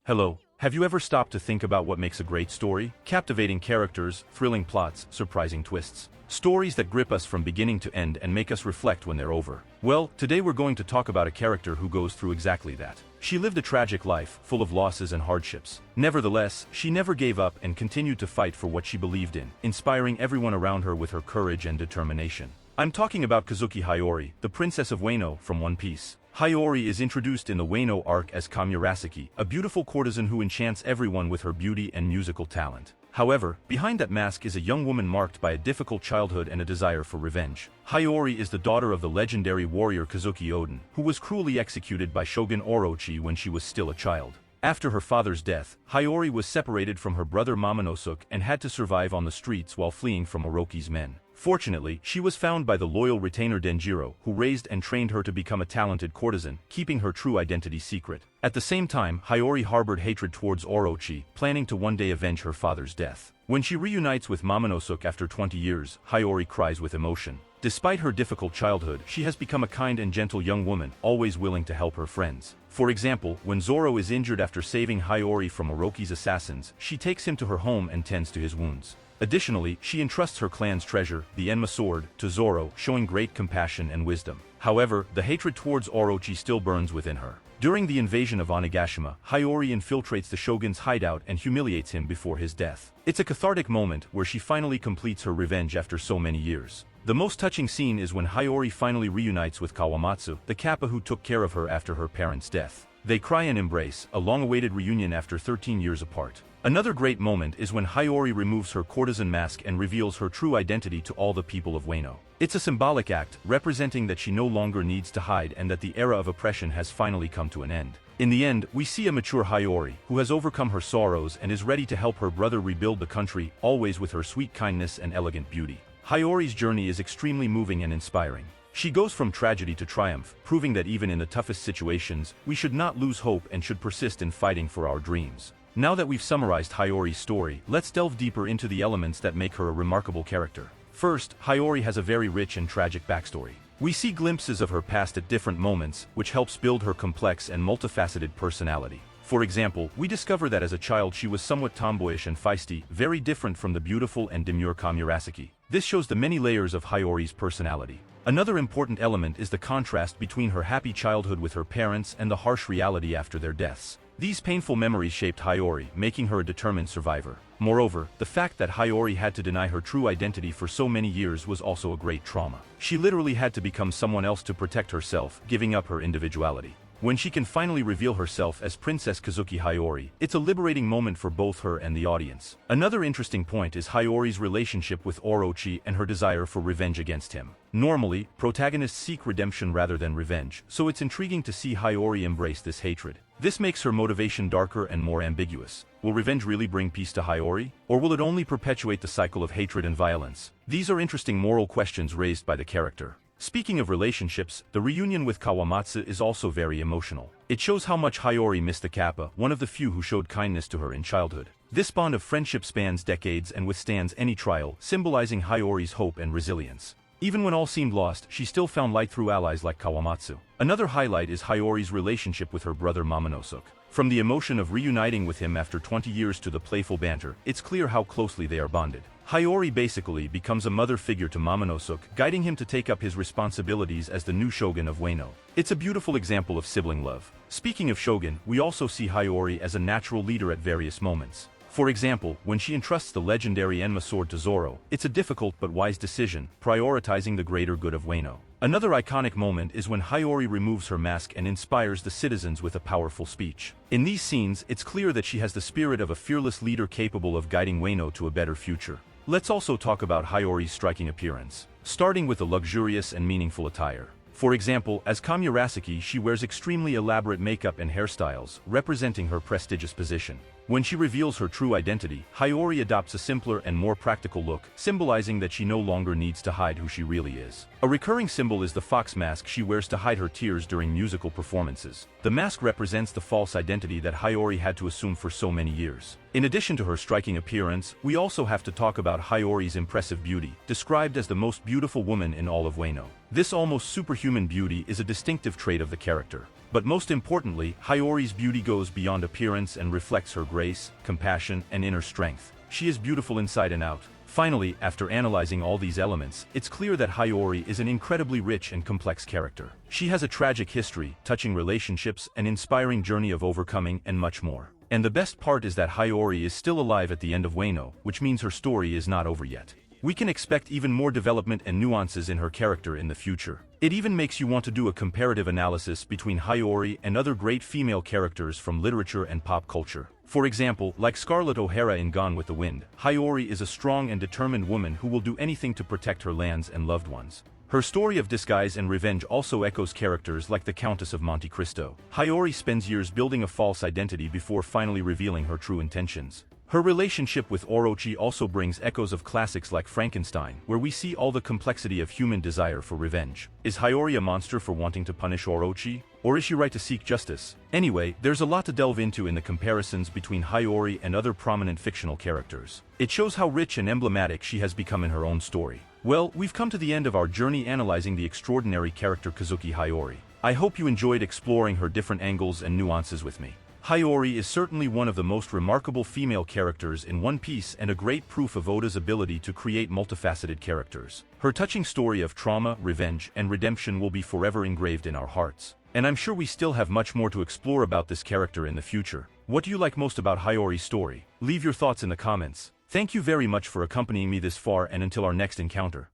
Hello, have you ever stopped to think about what makes a great story? Captivating characters, thrilling plots, surprising twists. Stories that grip us from beginning to end and make us reflect when they're over. Well, today we're going to talk about a character who goes through exactly that. She lived a tragic life, full of losses and hardships. Nevertheless, she never gave up and continued to fight for what she believed in, inspiring everyone around her with her courage and determination. I'm talking about Kozuki Hiyori, the Princess of Wano from One Piece. Hiyori is introduced in the Wano arc as Komurasaki, a beautiful courtesan who enchants everyone with her beauty and musical talent. However, behind that mask is a young woman marked by a difficult childhood and a desire for revenge. Hiyori is the daughter of the legendary warrior Kozuki, who was cruelly executed by Shogun Orochi when she was still a child. After her father's death, Hiyori was separated from her brother Momonosuke and had to survive on the streets while fleeing from Orochi's men. Fortunately, she was found by the loyal retainer Denjiro, who raised and trained her to become a talented courtesan, keeping her true identity secret. At the same time, Hiyori harbored hatred towards Orochi, planning to one day avenge her father's death. When she reunites with Momonosuke after 20 years, Hiyori cries with emotion. Despite her difficult childhood, she has become a kind and gentle young woman, always willing to help her friends. For example, when Zoro is injured after saving Hiyori from Orochi's assassins, she takes him to her home and tends to his wounds. Additionally, she entrusts her clan's treasure, the Enma sword, to Zoro, showing great compassion and wisdom. However, the hatred towards Orochi still burns within her. During the invasion of Onigashima, Hiyori infiltrates the shogun's hideout and humiliates him before his death. It's a cathartic moment where she finally completes her revenge after so many years. The most touching scene is when Hiyori finally reunites with Kawamatsu, the kappa who took care of her after her parents' death. They cry and embrace, a long-awaited reunion after 13 years apart. Another great moment is when Hiyori removes her courtesan mask and reveals her true identity to all the people of Wano. It's a symbolic act, representing that she no longer needs to hide and that the era of oppression has finally come to an end. In the end, we see a mature Hiyori, who has overcome her sorrows and is ready to help her brother rebuild the country, always with her sweet kindness and elegant beauty. Hiyori's journey is extremely moving and inspiring. She goes from tragedy to triumph, proving that even in the toughest situations, we should not lose hope and should persist in fighting for our dreams. Now that we've summarized Hiyori's story, let's delve deeper into the elements that make her a remarkable character. First, Hiyori has a very rich and tragic backstory. We see glimpses of her past at different moments, which helps build her complex and multifaceted personality. For example, we discover that as a child she was somewhat tomboyish and feisty, very different from the beautiful and demure Komurasaki. This shows the many layers of Hiyori's personality. Another important element is the contrast between her happy childhood with her parents and the harsh reality after their deaths. These painful memories shaped Hiyori, making her a determined survivor. Moreover, the fact that Hiyori had to deny her true identity for so many years was also a great trauma. She literally had to become someone else to protect herself, giving up her individuality. When she can finally reveal herself as Princess Kozuki Hiyori, it's a liberating moment for both her and the audience. Another interesting point is Hiyori's relationship with Orochi and her desire for revenge against him. Normally, protagonists seek redemption rather than revenge, so it's intriguing to see Hiyori embrace this hatred. This makes her motivation darker and more ambiguous. Will revenge really bring peace to Hiyori? Or will it only perpetuate the cycle of hatred and violence? These are interesting moral questions raised by the character. Speaking of relationships, the reunion with Kawamatsu is also very emotional. It shows how much Hiyori missed the kappa, one of the few who showed kindness to her in childhood. This bond of friendship spans decades and withstands any trial, symbolizing Hiyori's hope and resilience. Even when all seemed lost, she still found light through allies like Kawamatsu. Another highlight is Hiyori's relationship with her brother Momonosuke. From the emotion of reuniting with him after 20 years to the playful banter, it's clear how closely they are bonded. Hiyori basically becomes a mother figure to Momonosuke, guiding him to take up his responsibilities as the new shogun of Wano. It's a beautiful example of sibling love. Speaking of shogun, we also see Hiyori as a natural leader at various moments. For example, when she entrusts the legendary Enma sword to Zoro, it's a difficult but wise decision, prioritizing the greater good of Wano. Another iconic moment is when Hiyori removes her mask and inspires the citizens with a powerful speech. In these scenes, it's clear that she has the spirit of a fearless leader capable of guiding Wano to a better future. Let's also talk about Hiyori's striking appearance, starting with a luxurious and meaningful attire. For example, as Komurasaki, she wears extremely elaborate makeup and hairstyles, representing her prestigious position. When she reveals her true identity, Hiyori adopts a simpler and more practical look, symbolizing that she no longer needs to hide who she really is. A recurring symbol is the fox mask she wears to hide her tears during musical performances. The mask represents the false identity that Hiyori had to assume for so many years. In addition to her striking appearance, we also have to talk about Hiyori's impressive beauty, described as the most beautiful woman in all of Wano. This almost superhuman beauty is a distinctive trait of the character. But most importantly, Hiyori's beauty goes beyond appearance and reflects her grace, compassion, and inner strength. She is beautiful inside and out. Finally, after analyzing all these elements, it's clear that Hiyori is an incredibly rich and complex character. She has a tragic history, touching relationships, an inspiring journey of overcoming, and much more. And the best part is that Hiyori is still alive at the end of Wano, which means her story is not over yet. We can expect even more development and nuances in her character in the future. It even makes you want to do a comparative analysis between Hiyori and other great female characters from literature and pop culture. For example, like Scarlett O'Hara in Gone with the Wind, Hiyori is a strong and determined woman who will do anything to protect her lands and loved ones. Her story of disguise and revenge also echoes characters like the Countess of Monte Cristo. Hiyori spends years building a false identity before finally revealing her true intentions. Her relationship with Orochi also brings echoes of classics like Frankenstein, where we see all the complexity of human desire for revenge. Is Hiyori a monster for wanting to punish Orochi? Or is she right to seek justice? Anyway, there's a lot to delve into in the comparisons between Hiyori and other prominent fictional characters. It shows how rich and emblematic she has become in her own story. Well, we've come to the end of our journey analyzing the extraordinary character Kozuki Hiyori. I hope you enjoyed exploring her different angles and nuances with me. Hiyori is certainly one of the most remarkable female characters in One Piece and a great proof of Oda's ability to create multifaceted characters. Her touching story of trauma, revenge, and redemption will be forever engraved in our hearts. And I'm sure we still have much more to explore about this character in the future. What do you like most about Hiyori's story? Leave your thoughts in the comments. Thank you very much for accompanying me this far, and until our next encounter.